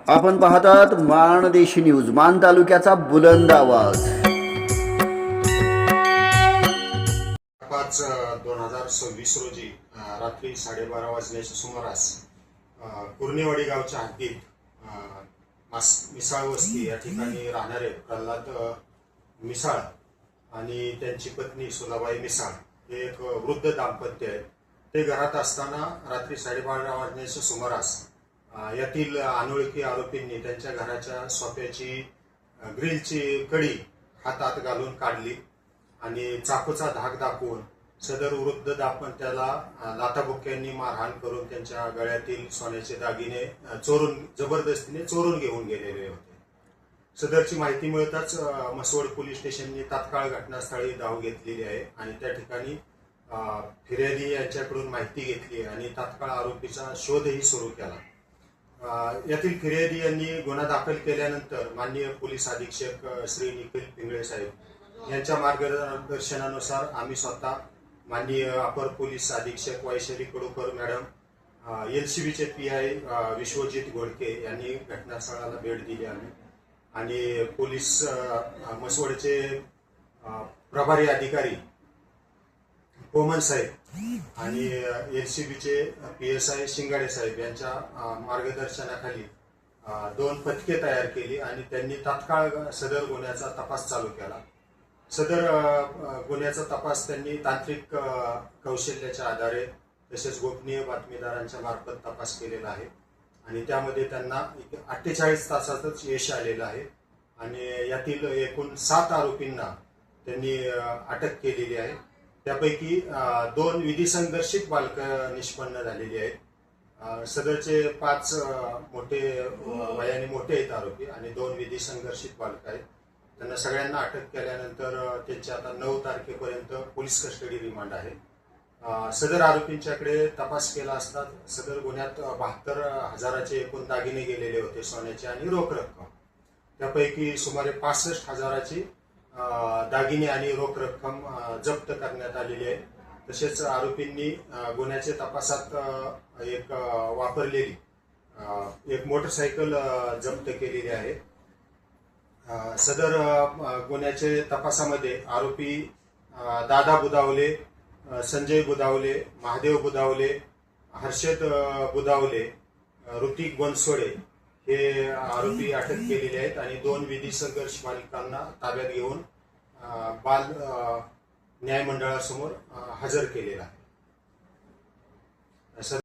आपण पाहतात माणदेशी न्यूज, मान तालुक्याचा बुलंद आवाज। 5/2026 रोजी रात्री 12:30 वाजण्याच्या सुमारास कुर्नेवाडी गावच्या हद्दीत मिसाळ वस्ती या ठिकाणी राहणारे प्रल्हाद मिसाळ आणि त्यांची पत्नी सुलाबाई मिसाळ हे एक वृद्ध दाम्पत्य आहे। ते घरात असताना रात्री 12:30 वाजण्याच्या सुमारास यातील अनोळखी आरोपींनी त्यांच्या घराच्या सोफ्याची ग्रिलची कडी हातात घालून काढली आणि चाकूचा धाक दाखवून सदर वृद्ध दाम्पत्याला लाथाबुक्क्यांनी मारहाण करून त्यांच्या गळ्यातील सोन्याचे दागिने जबरदस्तीने चोरून घेऊन गेलेले होते। सदरची माहिती मिळताच मसवड पोलीस स्टेशनने तात्काळ घटनास्थळी धाव घेतलेली आहे आणि त्या ठिकाणी फिर्यादी यांच्याकडून माहिती घेतली आणि तात्काळ आरोपीचा शोधही सुरू केला। यातील फिर्यादी यांनी गुन्हा दाखल केल्यानंतर माननीय पोलीस अधीक्षक श्री निखिल पिंगळे साहेब यांच्या मार्गदर्शनानुसार आम्ही स्वतः माननीय अपर पोलीस अधीक्षक वैशाली कडूकर मॅडम, LCBचे PI विश्वजित घोडके यांनी घटनास्थळाला भेट दिली आणि पोलीस मसवडचे प्रभारी अधिकारी कोमल साहेब आणि LCBचे PSI शिंगाडे साहेब यांच्या मार्गदर्शनाखाली 2 पथके तयार केली आणि त्यांनी तात्काळ सदर गुन्ह्याचा तपास चालू केला। सदर गुन्ह्याचा तपास त्यांनी तांत्रिक कौशल्याच्या आधारे तसेच गोपनीय बातमीदारांच्या मार्फत तपास केलेला आहे आणि त्यामध्ये त्यांना 48 तासातच यश आलेलं आहे आणि यातील एकूण 7 आरोपींना त्यांनी अटक केलेली आहे। त्यापैकी 2 विधी संघर्षित बालक निष्पन्न झालेली आहेत। सदरचे 5 मोठे वयाने मोठे आहेत आरोपी आणि 2 विधी संघर्षित बालक आहेत। त्यांना सगळ्यांना अटक केल्यानंतर त्यांची आता 9 तारखेपर्यंत पोलीस कस्टडी रिमांड आहे। सदर आरोपींच्याकडे तपास केला असता सदर गुन्ह्यात 72,000चे एकूण दागिने गेलेले होते, सोन्याचे आणि रोख रक्कम। त्यापैकी सुमारे 65,000ची दागिने आणि रोख रक्कम जप्त करण्यात आलेली आहे। तसेच आरोपींनी गुन्ह्याच्या तपासात वापरलेली एक मोटरसायकल जप्त केलेली आहे। सदर गुन्ह्याच्या तपासामध्ये आरोपी दादा बुदावले, संजय बुदावले, महादेव बुदावले, हर्षद बुदावले, ऋतिक बनसोडे हे आरोपी अटक केलेले आहेत आणि 2 विधी संघर्ष बालिकांना ताब्यात घेऊन बाल न्याय मंडळासमोर हजर केलेला आहे।